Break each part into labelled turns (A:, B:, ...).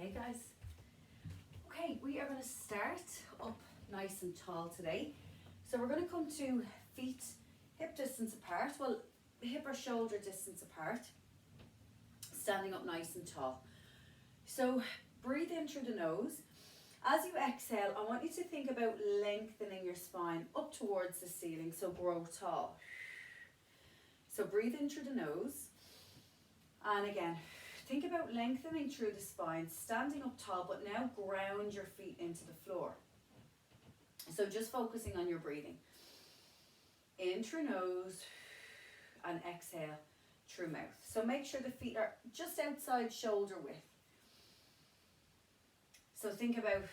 A: Hey guys. Okay, we are going to start up nice and tall today. So we're going to come to feet hip distance apart, well hip or shoulder distance apart, standing up nice and tall. So breathe in through the nose. As you exhale, I want you to think about lengthening your spine up towards the ceiling, so grow tall. So breathe in through the nose, and again, think about lengthening through the spine, standing up tall, but now ground your feet into the floor. So just focusing on your breathing. In through nose and exhale through mouth. So make sure the feet are just outside shoulder width. So think about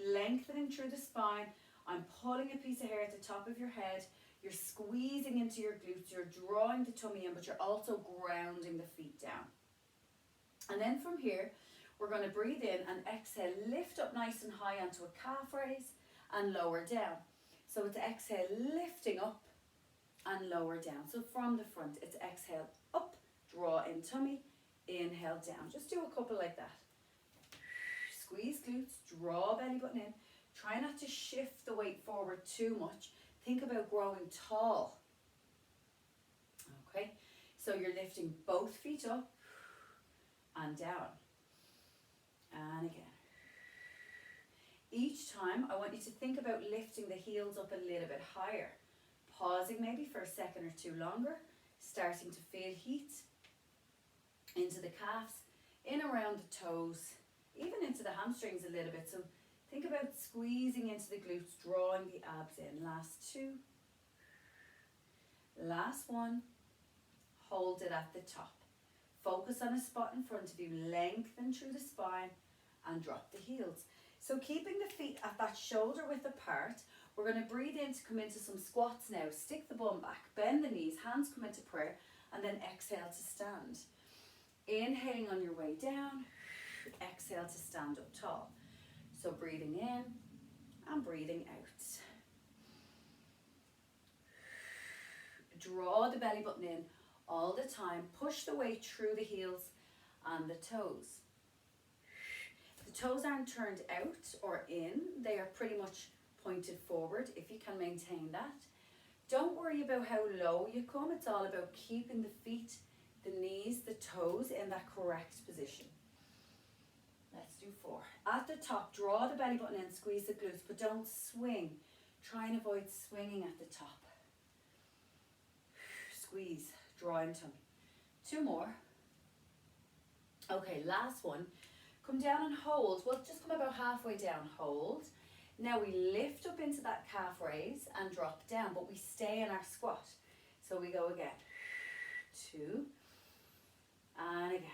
A: lengthening through the spine. I'm pulling a piece of hair at the top of your head. You're squeezing into your glutes. You're drawing the tummy in, but you're also grounding the feet down. And then from here, we're going to breathe in and exhale. Lift up nice and high onto a calf raise and lower down. So it's exhale, lifting up and lower down. So from the front, it's exhale up, draw in tummy, inhale down. Just do a couple like that. Squeeze glutes, draw belly button in. Try not to shift the weight forward too much. Think about growing tall. Okay, so you're lifting both feet up and down. And again. Each time, I want you to think about lifting the heels up a little bit higher. Pausing maybe for a second or two longer. Starting to feel heat into the calves, in around the toes, even into the hamstrings a little bit. So think about squeezing into the glutes, drawing the abs in. Last two. Last one. Hold it at the top. Focus on a spot in front of you. Lengthen through the spine and drop the heels. So keeping the feet at that shoulder width apart, we're going to breathe in to come into some squats now. Stick the bum back, bend the knees, hands come into prayer, and then exhale to stand. Inhaling on your way down, exhale to stand up tall. So breathing in and breathing out. Draw the belly button in all the time. Push the weight through the heels and the toes. The toes aren't turned out or in. They are pretty much pointed forward if you can maintain that. Don't worry about how low you come. It's all about keeping the feet, the knees, the toes in that correct position. Let's do 4. At the top, draw the belly button in, squeeze the glutes, but don't swing. Try and avoid swinging at the top. Squeeze, draw in tummy. 2 more. Okay, last one. Come down and hold. Well, just come about halfway down, hold. Now we lift up into that calf raise and drop down, but we stay in our squat. So we go again. 2, and again.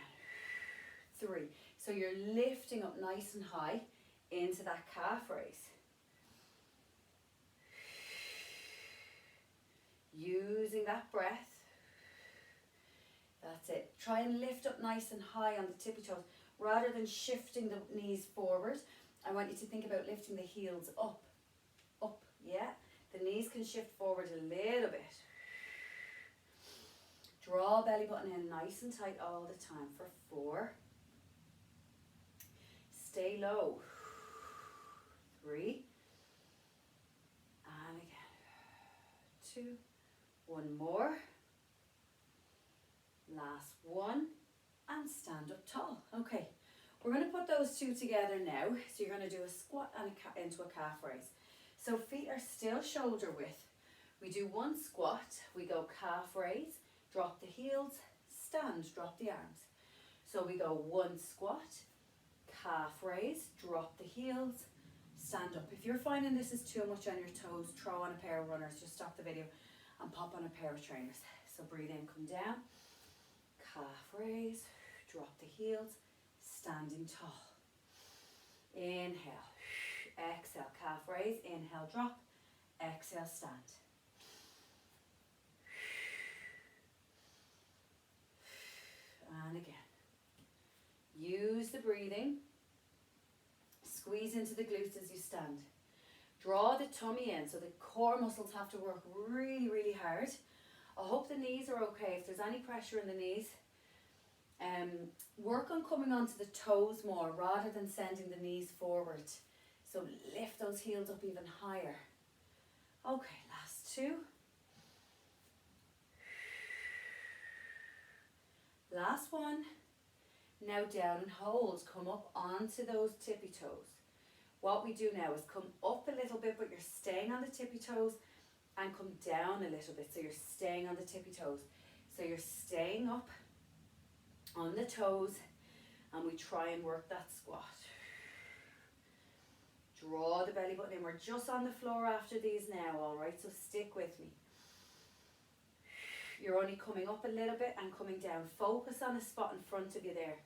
A: 3. So you're lifting up nice and high into that calf raise. Using that breath. That's it. Try and lift up nice and high on the tippy toes. Rather than shifting the knees forward, I want you to think about lifting the heels up. Up, yeah? The knees can shift forward a little bit. Draw belly button in nice and tight all the time for 4. Stay low. 3. And again. 2. 1 more. Last one. And stand up tall. Okay, we're going to put those two together now. So you're going to do a squat and into a calf raise. So feet are still shoulder width. We do 1 squat. We go calf raise, drop the heels, stand, drop the arms. So we go 1 squat, calf raise, drop the heels, stand up. If you're finding this is too much on your toes, throw on a pair of runners. Just stop the video and pop on a pair of trainers. So breathe in, come down, calf raise, drop the heels, standing tall. Inhale, exhale, calf raise, inhale, drop, exhale, stand. And again. Use the breathing. Squeeze into the glutes as you stand. Draw the tummy in, so the core muscles have to work really, really hard. I hope the knees are okay. If there's any pressure in the knees, work on coming onto the toes more rather than sending the knees forward. So lift those heels up even higher. Okay, last two. Last one. Now down and hold. Come up onto those tippy toes. What we do now is come up a little bit, but you're staying on the tippy toes, and come down a little bit, so you're staying on the tippy toes. So you're staying up on the toes, and we try and work that squat. Draw the belly button in. We're just on the floor after these now, all right? So stick with me. You're only coming up a little bit and coming down. Focus on a spot in front of you there.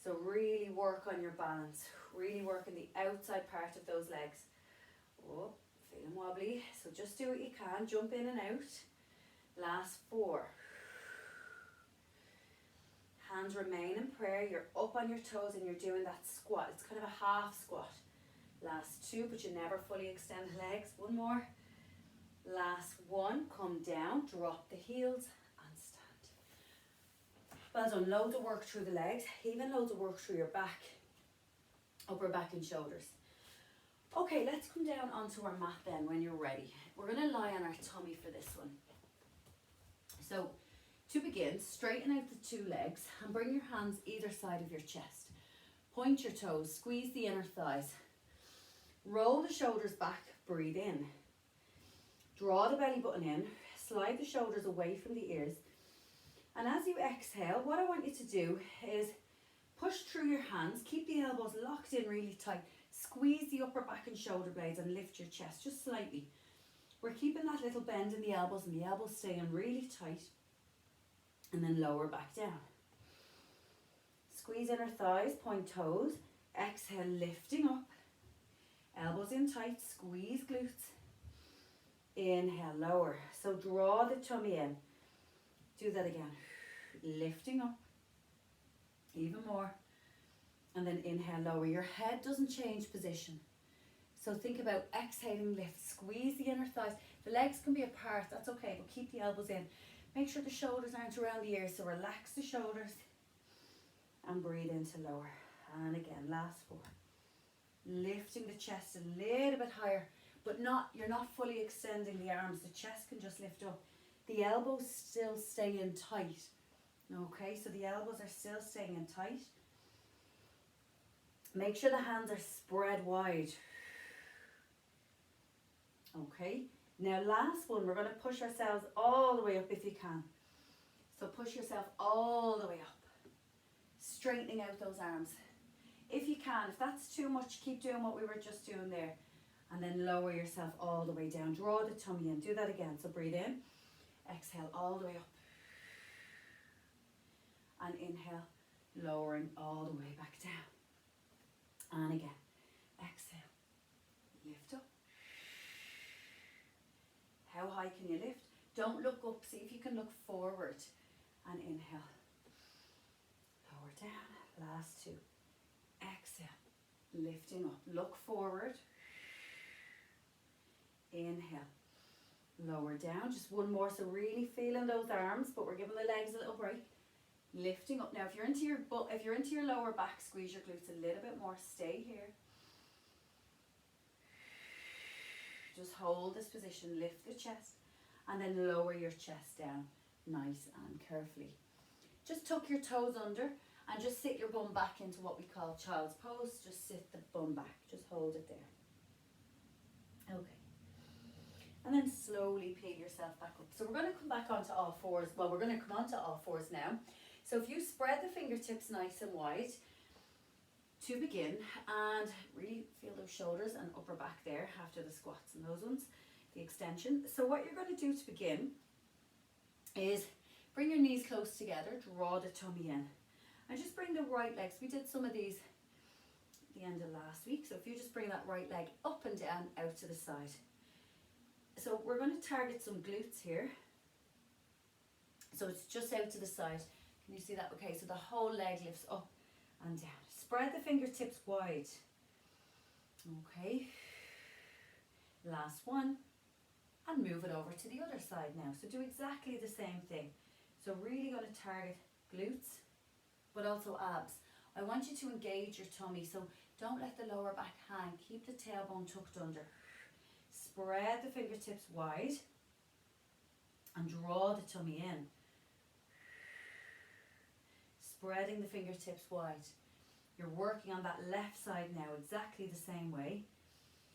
A: So really work on your balance. Really work on the outside part of those legs. Oh, feeling wobbly. So just do what you can. Jump in and out. Last four. Hands remain in prayer. You're up on your toes and you're doing that squat. It's kind of a half squat. Last two, but you never fully extend the legs. One more. Last one. Come down, drop the heels and stand. Well done. Loads of work through the legs, even loads of work through your back, upper back and shoulders. Okay, let's come down onto our mat then when you're ready. We're going to lie on our tummy for this one. So to begin, straighten out the two legs and bring your hands either side of your chest. Point your toes, squeeze the inner thighs. Roll the shoulders back, breathe in. Draw the belly button in, slide the shoulders away from the ears. And as you exhale, what I want you to do is push through your hands, keep the elbows locked in really tight. Squeeze the upper back and shoulder blades and lift your chest just slightly. We're keeping that little bend in the elbows and the elbows staying really tight. And then lower back down. Squeeze inner thighs, point toes. Exhale, lifting up. Elbows in tight, squeeze glutes. Inhale, lower. So draw the tummy in. Do that again. Lifting up. Even more. And then inhale, lower. Your head doesn't change position. So think about exhaling, lift. Squeeze the inner thighs. The legs can be apart, that's okay, but keep the elbows in. Make sure the shoulders aren't around the ears, so relax the shoulders. And breathe into lower. And again, last four. Lifting the chest a little bit higher, but you're not fully extending the arms. The chest can just lift up. The elbows still stay in tight. Okay, so the elbows are still staying in tight. Make sure the hands are spread wide. Okay, now last one, we're going to push ourselves all the way up if you can. So push yourself all the way up. Straightening out those arms. If you can, if that's too much, keep doing what we were just doing there. And then lower yourself all the way down. Draw the tummy in. Do that again. So breathe in. Exhale all the way up. And inhale, lowering all the way back down. And again. Exhale. Lift up. How high can you lift? Don't look up. See if you can look forward. And inhale. Lower down. Last two. Exhale. Lifting up. Look forward. Inhale. Lower down. Just one more. So really feeling those arms, but we're giving the legs a little break. Lifting up. Now if you're into your lower back, squeeze your glutes a little bit more. Stay here. Just hold this position. Lift the chest and then lower your chest down nice and carefully. Just tuck your toes under and just sit your bum back into what we call child's pose. Just sit the bum back. Just hold it there. Okay. And then slowly peel yourself back up. So we're going to come back onto all fours. Well, we're going to come onto all fours now. So if you spread the fingertips nice and wide to begin, and really feel those shoulders and upper back there after the squats and those ones, the extension. So what you're going to do to begin is bring your knees close together, draw the tummy in, and just bring the right legs. We did some of these at the end of last week. So if you just bring that right leg up and down, out to the side. So we're going to target some glutes here. So it's just out to the side. Can you see that? Okay, so the whole leg lifts up and down. Spread the fingertips wide. Okay. Last one. And move it over to the other side now. So do exactly the same thing. So really going to target glutes, but also abs. I want you to engage your tummy, so don't let the lower back hang. Keep the tailbone tucked under. Spread the fingertips wide and draw the tummy in. Spreading the fingertips wide. You're working on that left side now exactly the same way.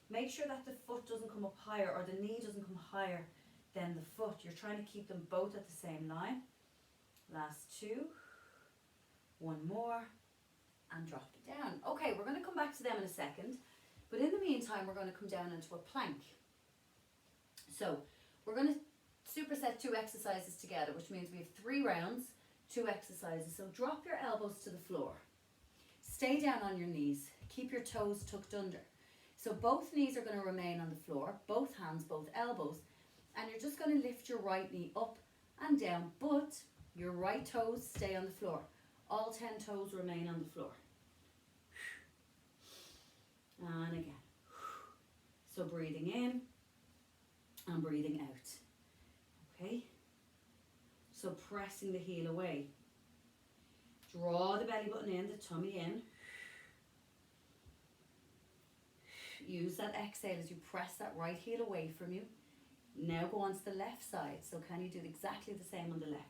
A: Make sure that the foot doesn't come up higher or the knee doesn't come higher than the foot. You're trying to keep them both at the same line. Last two. One more. And drop it down. Okay, we're going to come back to them in a second. But in the meantime, we're going to come down into a plank. So we're going to superset 2 exercises together, which means we have 3 rounds, 2 exercises. So drop your elbows to the floor. Stay down on your knees. Keep your toes tucked under. So both knees are going to remain on the floor, both hands, both elbows, and you're just going to lift your right knee up and down, but your right toes stay on the floor. All 10 toes remain on the floor. And again. So breathing in and breathing out. Okay? So pressing the heel away. Draw the belly button in, the tummy in. Use that exhale as you press that right heel away from you. Now go on to the left side. So can you do exactly the same on the left?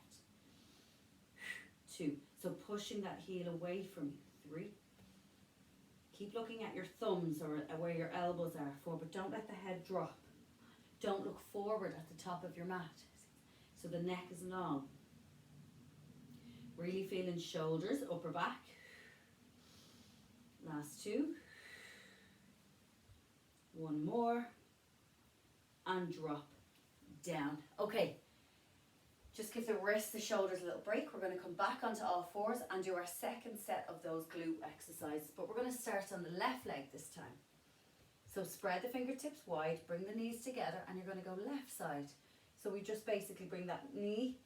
A: 2. So pushing that heel away from you. 3. Keep looking at your thumbs or where your elbows are. 4. But don't let the head drop. Don't look forward at the top of your mat. So the neck is long. Really feeling shoulders, upper back. Last 2. One more. And drop down. Okay. Just give the wrists, the shoulders a little break. We're going to come back onto all fours and do our second set of those glute exercises. But we're going to start on the left leg this time. So spread the fingertips wide, bring the knees together, and you're going to go left side. So we just basically bring that knee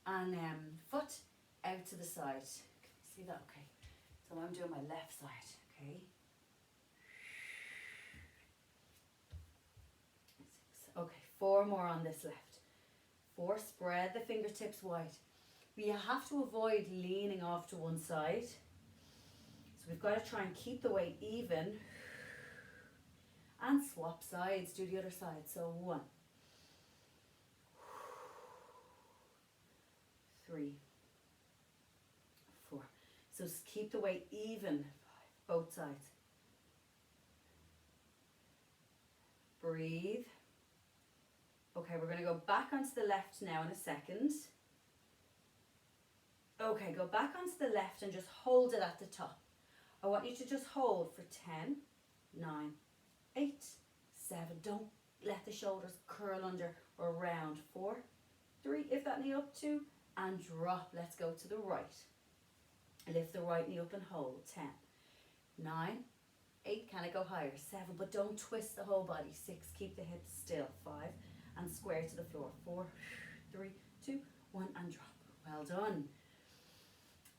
A: and foot out to the side. Can you see that? Okay. So I'm doing my left side. Okay. 6. Okay. 4 more on this left. 4, spread the fingertips wide. We have to avoid leaning off to one side. So we've got to try and keep the weight even. And swap sides, do the other side. So 1. 3. 4. So keep the weight even, 5, both sides. Breathe. Okay, we're going to go back onto the left now in a second. Okay, go back onto the left and just hold it at the top. I want you to just hold for 10, 9, 8, 7. Don't let the shoulders curl under or round. 4, 3, lift that knee up, 2, and drop. Let's go to the right. Lift the right knee up and hold. 10, 9, 8, can it go higher? 7, but don't twist the whole body. 6, keep the hips still. 5, and square to the floor. 4, 3, 2, 1, and drop. Well done.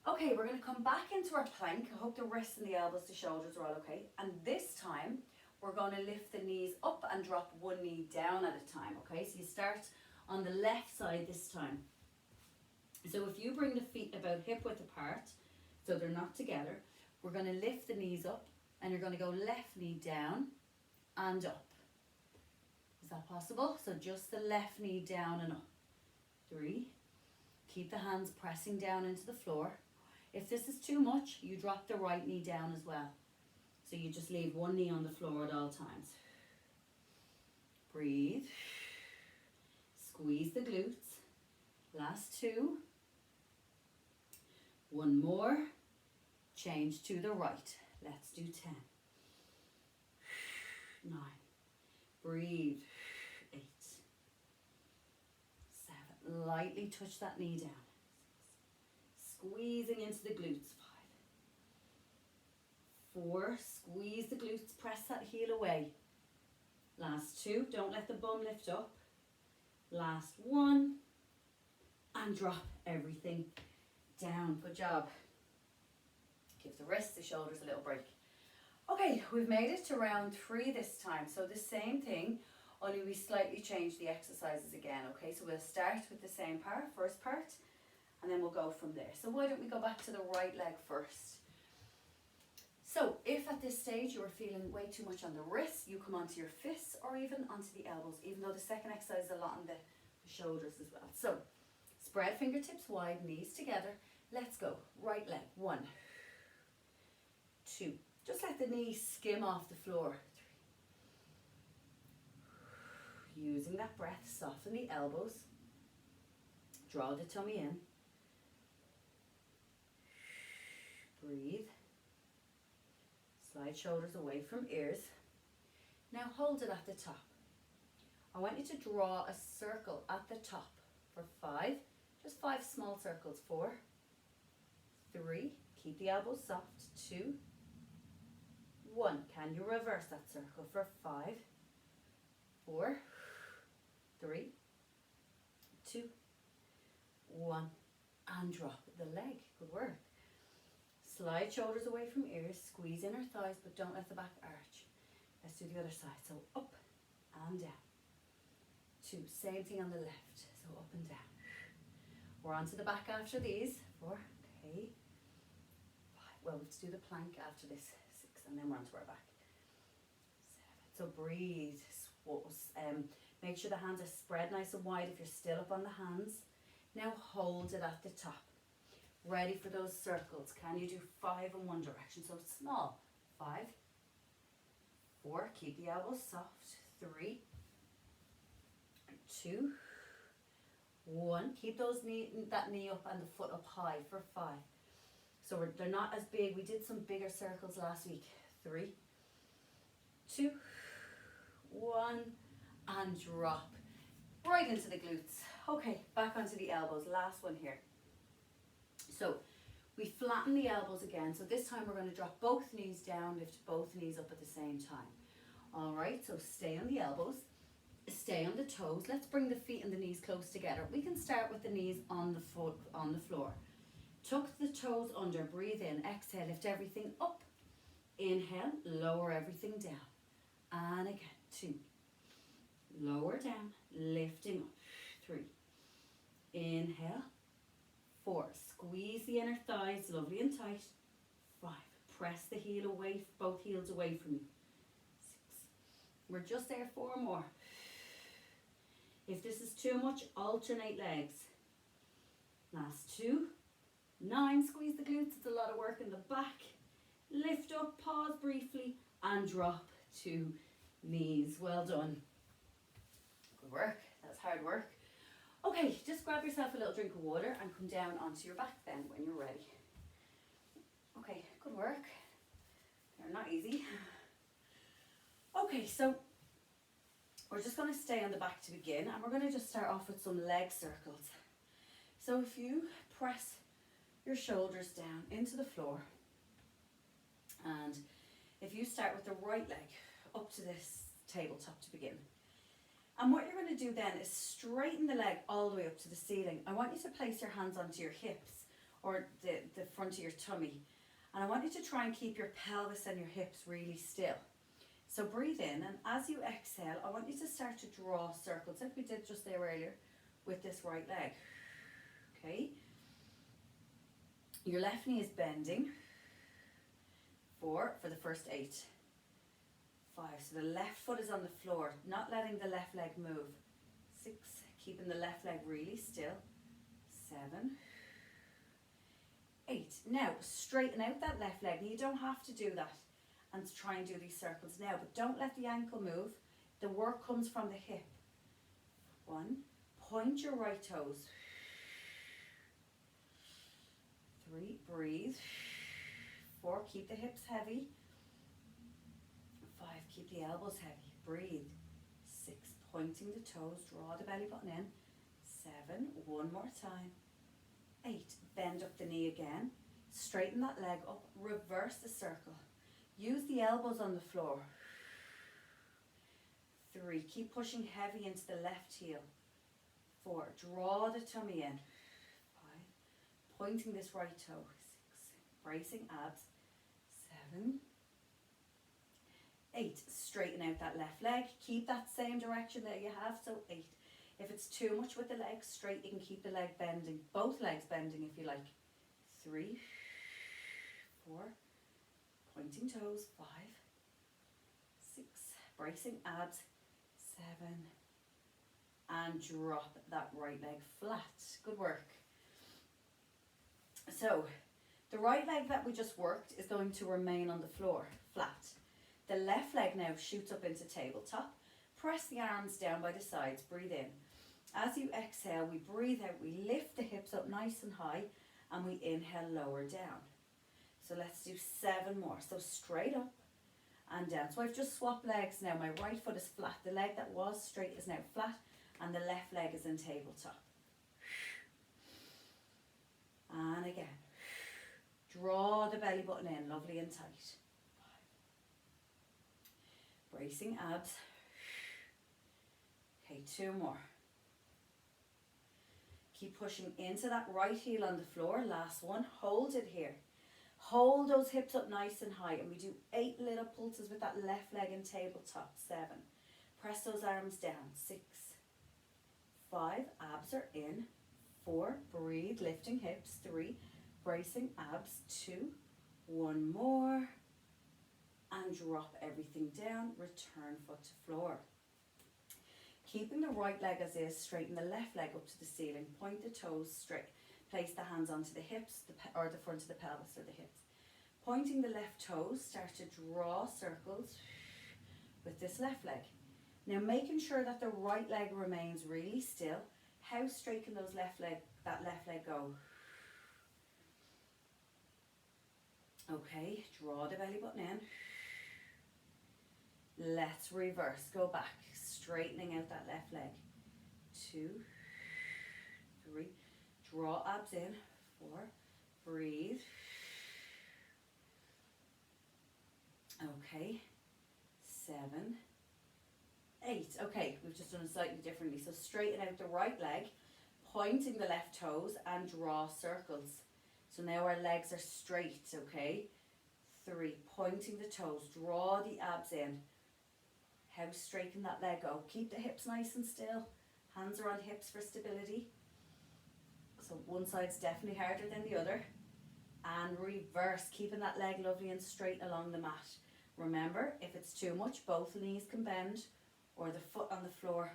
A: Okay, we're going to come back into our plank. I hope the wrists and the elbows, the shoulders are all okay. And this time, we're going to lift the knees up and drop one knee down at a time. Okay, so you start on the left side this time. So if you bring the feet about hip width apart, so they're not together, we're going to lift the knees up and you're going to go left knee down and up. Is that possible? So just the left knee down and up. 3. Keep the hands pressing down into the floor. If this is too much, you drop the right knee down as well. So you just leave one knee on the floor at all times. Breathe. Squeeze the glutes. Last 2. One more. Change to the right. Let's do 10. 9. Breathe. 8. 7. Lightly touch that knee down. 6. Squeezing into the glutes. 5. 4. Squeeze the glutes. Press that heel away. Last 2. Don't let the bum lift up. Last 1. And drop everything down. Good job. Give the wrists, the shoulders a little break. Okay, we've made it to round 3 this time. So the same thing, only we slightly change the exercises again. Okay, so we'll start with the same part, first part, and then we'll go from there. So why don't we go back to the right leg first? So if at this stage you are feeling way too much on the wrists, you come onto your fists or even onto the elbows, even though the second exercise is a lot on the shoulders as well. So spread fingertips wide, knees together. Let's go. Right leg. 1, 2. Just let the knees skim off the floor. 3. Using that breath, soften the elbows. Draw the tummy in. Breathe. Slide shoulders away from ears. Now hold it at the top. I want you to draw a circle at the top for 5. Just 5 small circles. 4, 3. Keep the elbows soft. 2, 1. Can you reverse that circle for 5, 4, 3, 2, 1. And drop the leg. Good work. Slide shoulders away from ears, squeeze inner thighs, but don't let the back arch. Let's do the other side. So up and down. 2, same thing on the left. So up and down. We're on to the back after these. 4, okay. 5, well, let's do the plank after this. 6, and then we're on to our back. 7, so breathe. Make sure the hands are spread nice and wide if you're still up on the hands. Now hold it at the top. Ready for those circles. Can you do 5 in one direction? So small. 5, 4, keep the elbows soft. 3, 2, 1. Keep that knee up and the foot up high for 5. So they're not as big. We did some bigger circles last week. 3, 2, 1, and drop right into the glutes. Okay, back onto the elbows. Last one here. So we flatten the elbows again. So this time we're going to drop both knees down, lift both knees up at the same time. All right, so stay on the elbows, stay on the toes. Let's bring the feet and the knees close together. We can start with the knees on the floor. Tuck the toes under, breathe in, exhale, lift everything up. Inhale, lower everything down. And again, 2. Lower down, lifting up. 3. Inhale. 4. Squeeze the inner thighs, lovely and tight. 5. Press the heel away, both heels away from you. 6. We're just there. 4 more. If this is too much, alternate legs. Last 2. 9. Squeeze the glutes. It's a lot of work in the back. Lift up, pause briefly, and drop to knees. Well done. Good work. That's hard work. Okay, just grab yourself a little drink of water and come down onto your back then when you're ready. Okay, good work. They're not easy. Okay, so we're just going to stay on the back to begin, and we're going to just start off with some leg circles. So if you press your shoulders down into the floor, and if you start with the right leg up to this tabletop to begin. And what you're going to do then is straighten the leg all the way up to the ceiling. I want you to place your hands onto your hips or the front of your tummy. And I want you to try and keep your pelvis and your hips really still. So breathe in, and as you exhale, I want you to start to draw circles like we did just there earlier with this right leg. Okay? Your left knee is bending. 4 for the first 8. 5, so the left foot is on the floor, not letting the left leg move. 6, keeping the left leg really still. 7, 8. Now straighten out that left leg. You don't have to do that and try and do these circles now, but don't let the ankle move. The work comes from the hip. 1, point your right toes. 3, breathe. 4, keep the hips heavy. 5, keep the elbows heavy. Breathe. 6, pointing the toes, draw the belly button in. 7, one more time. 8, bend up the knee again. Straighten that leg up, reverse the circle. Use the elbows on the floor. 3, keep pushing heavy into the left heel. 4, draw the tummy in. 5, pointing this right toe. 6, bracing abs. 7, 8, straighten out that left leg. Keep that same direction that you have. So 8, If it's too much with the legs straight, you can keep the leg bending, both legs bending if you like. 3, 4, pointing toes, 5, 6, bracing abs, 7, and drop that right leg flat. Good work. So the right leg that we just worked is going to remain on the floor, flat. The left leg now shoots up into tabletop. Press the arms down by the sides, breathe in. As you exhale, we breathe out, we lift the hips up nice and high, and we inhale, lower down. So let's do 7 more. So straight up and down. So I've just swapped legs now. My right foot is flat. The leg that was straight is now flat, and the left leg is in tabletop. And again. Draw the belly button in, lovely and tight. 5. Bracing abs. Okay, 2 more. Keep pushing into that right heel on the floor. Last one. Hold it here. Hold those hips up nice and high. And we do 8 little pulses with that left leg in tabletop. 7. Press those arms down. 6. 5. Abs are in. 4. Breathe. Lifting hips. 3. Bracing abs. 2. 1 more. And drop everything down. Return foot to floor. Keeping the right leg as is, straighten the left leg up to the ceiling. Point the toes straight. Place the hands onto the hips or the front of the pelvis or the hips. Pointing the left toes, start to draw circles with this left leg. Now making sure that the right leg remains really still. How straight can that left leg go? Okay, draw the belly button in. Let's reverse, go back, straightening out that left leg. 2, 3, draw abs in. 4, breathe. Okay, 7, 8. Okay, we've just done it slightly differently. So straighten out the right leg, pointing the left toes and draw circles. So now our legs are straight, okay? 3, pointing the toes, draw the abs in. How straight can that leg go? Keep the hips nice and still. Hands are on hips for stability. So one side's definitely harder than the other. And reverse, keeping that leg lovely and straight along the mat. Remember, if it's too much, both knees can bend, or the foot on the floor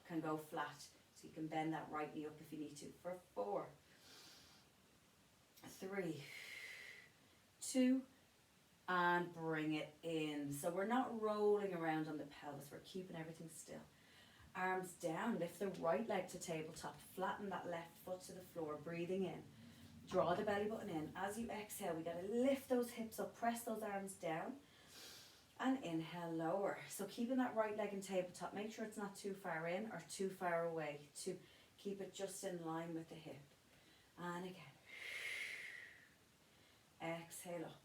A: can go flat. So you can bend that right knee up if you need to. For 4, 3, 2, and bring it in. So we're not rolling around on the pelvis, we're keeping everything still. Arms down, lift the right leg to tabletop, flatten that left foot to the floor, breathing in. Draw the belly button in. As you exhale, we got to lift those hips up, press those arms down, and inhale, lower. So keeping that right leg in tabletop, make sure it's not too far in or too far away, to keep it just in line with the hip. And again. Exhale up.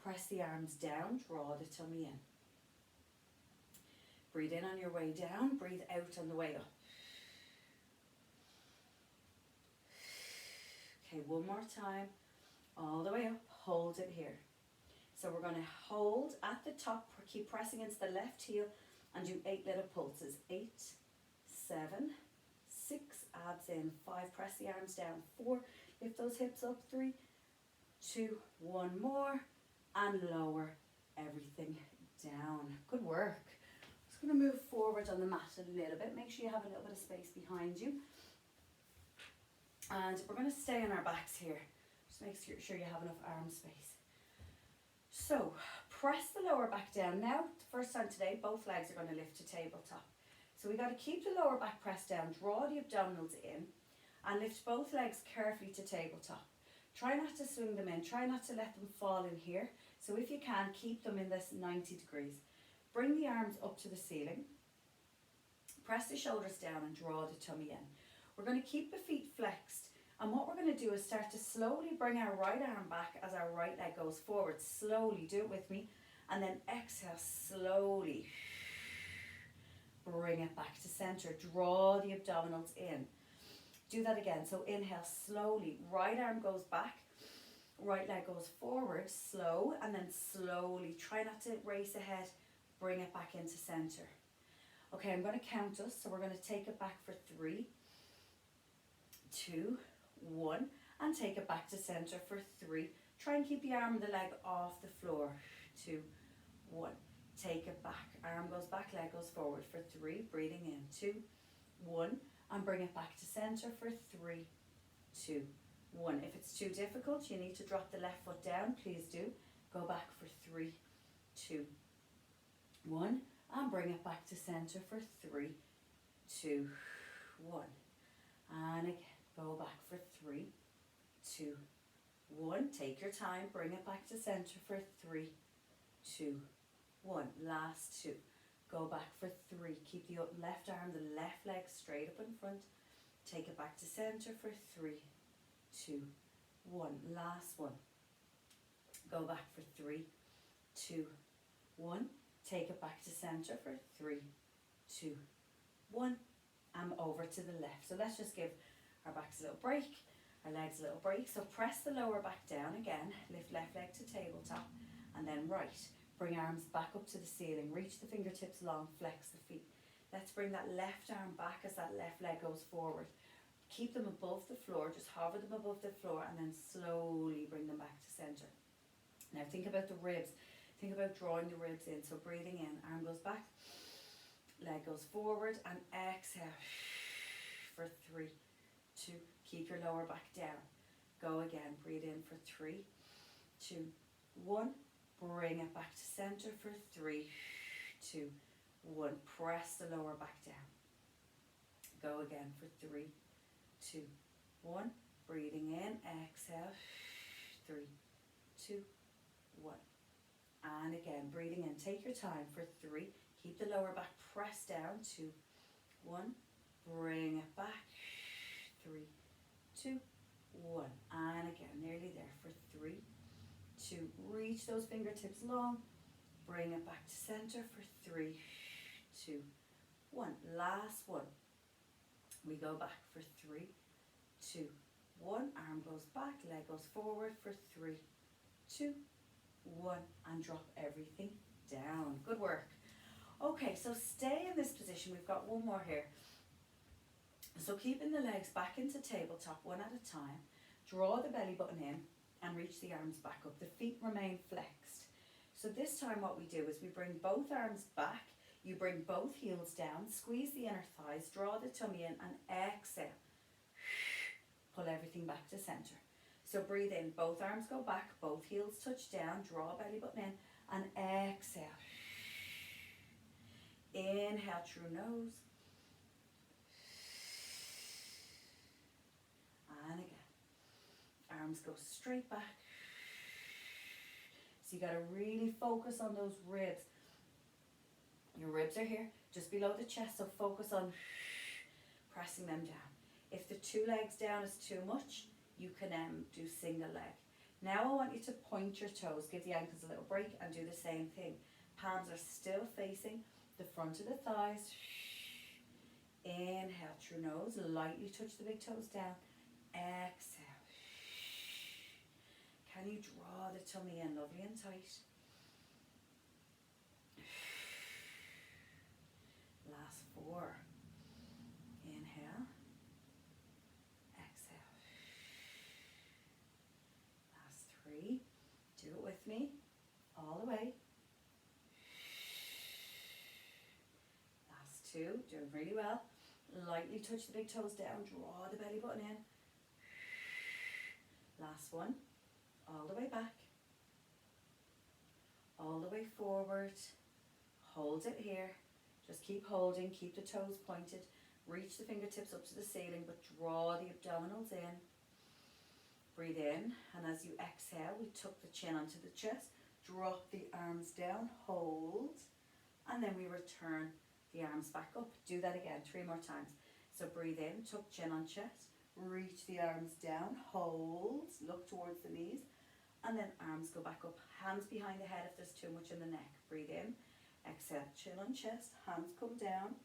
A: 4. Press the arms down, draw the tummy in. Breathe in on your way down, breathe out on the way up. Okay, one more time, all the way up, hold it here. So we're going to hold at the top, keep pressing into the left heel and do 8 little pulses. 8, 7, 6, abs in. 5, press the arms down. 4, lift those hips up. 3, 2, 1 more, and lower everything down. Good work. Just going to move forward on the mat a little bit. Make sure you have a little bit of space behind you. And we're going to stay on our backs here. Just make sure you have enough arm space. So press the lower back down. Now, the first time today, both legs are going to lift to tabletop. So we got to keep the lower back pressed down, draw the abdominals in, and lift both legs carefully to tabletop. Try not to swing them in, try not to let them fall in here. So if you can, keep them in this 90 degrees. Bring the arms up to the ceiling. Press the shoulders down and draw the tummy in. We're going to keep the feet flexed. And what we're going to do is start to slowly bring our right arm back as our right leg goes forward. Slowly, do it with me. And then exhale, slowly. Bring it back to center. Draw the abdominals in. Do that again. So inhale slowly. Right arm goes back. Right leg goes forward. Slow. And then slowly. Try not to race ahead. Bring it back into center. Okay, I'm going to count us. So we're going to take it back for 3, 2, 1, and take it back to center for 3. Try and keep the arm and the leg off the floor. 2, 1. Take it back. Arm goes back, leg goes forward for 3. Breathing in. 2, 1. And bring it back to center for 3, 2, 1. If it's too difficult, you need to drop the left foot down. Please do. Go back for 3, 2, 1. And bring it back to center for 3, 2, 1. And again, go back for 3, 2, 1. Take your time. Bring it back to center for 3, 2, 1. Last 2. Go back for 3. Keep the left arm, the left leg straight up in front. Take it back to center for 3, 2, 1. Last 1. Go back for 3, 2, 1. Take it back to center for 3, 2, 1. And over to the left. So let's just give our backs a little break, our legs a little break. So press the lower back down again. Lift left leg to tabletop. And then right. Bring arms back up to the ceiling. Reach the fingertips long. Flex the feet. Let's bring that left arm back as that left leg goes forward. Keep them above the floor. Just hover them above the floor and then slowly bring them back to center. Now think about the ribs. Think about drawing the ribs in. So breathing in. Arm goes back. Leg goes forward and exhale for 3, 2. Keep your lower back down. Go again. Breathe in for 3, 2, 1. Bring it back to center for 3, 2, 1. Press the lower back down. Go again for 3, 2, 1. Breathing in. Exhale. 3, 2, 1. And again, breathing in. Take your time for 3. Keep the lower back pressed down. 2, 1. Bring it back. 3, 2, 1. And again, nearly there for 3, 2. Reach those fingertips long. Bring it back to center for 3, 2, 1. Last 1. We go back for 3, 2, 1. Arm goes back, leg goes forward for 3, 2, 1. And drop everything down. Good work. Okay, so stay in this position. We've got one more here. So keeping the legs back into tabletop one at a time. Draw the belly button in and reach the arms back up. The feet remain flexed. So this time what we do is we bring both arms back. You bring both heels down. Squeeze the inner thighs. Draw the tummy in and exhale. Pull everything back to center. So breathe in. Both arms go back. Both heels touch down. Draw belly button in and exhale. Inhale through nose. And again. Arms go straight back. So you got to really focus on those ribs. Your ribs are here, just below the chest, so focus on pressing them down. If the 2 legs down is too much, you can do single leg. Now I want you to point your toes, give the ankles a little break and do the same thing. Palms are still facing the front of the thighs. Inhale through nose, lightly touch the big toes down. Exhale. Can you draw the tummy in lovely and tight? Last 4. Inhale. Exhale. Last 3. Do it with me. All the way. Last 2. Doing really well. Lightly touch the big toes down. Draw the belly button in. Last 1. All the way back. All the way forward. Hold it here. Just keep holding, keep the toes pointed. Reach the fingertips up to the ceiling, but draw the abdominals in. Breathe in, and as you exhale, we tuck the chin onto the chest. Drop the arms down, hold, and then we return the arms back up. Do that again 3 more times. So breathe in, tuck chin on chest. Reach the arms down, hold, look towards the knees, and then arms go back up. Hands behind the head if there's too much in the neck. Breathe in. Exhale, chin on chest, hands come down,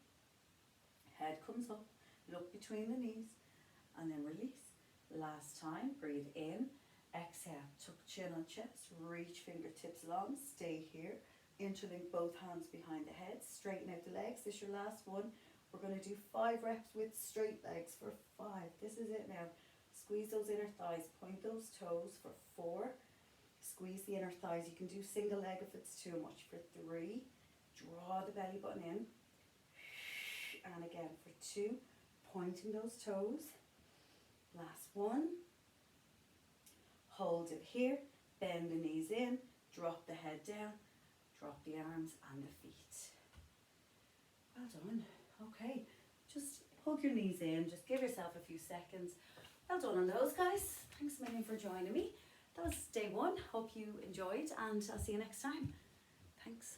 A: head comes up, look between the knees, and then release. Last time, breathe in, exhale, tuck chin on chest, reach fingertips long, stay here, Interlink both hands behind the head, straighten out the legs. This is your last one. We're going to do 5 reps with straight legs for 5. This is it now. Squeeze those inner thighs, point those toes for 4. Squeeze the inner thighs. You can do single leg if it's too much for 3. Draw the belly button in. And again for 2. Pointing those toes. Last one. Hold it here. Bend the knees in. Drop the head down. Drop the arms and the feet. Well done. Okay, just hug your knees in. Just give yourself a few seconds. Well done on those, guys. Thanks a million for joining me. That was day 1. Hope you enjoyed, and I'll see you next time. Thanks.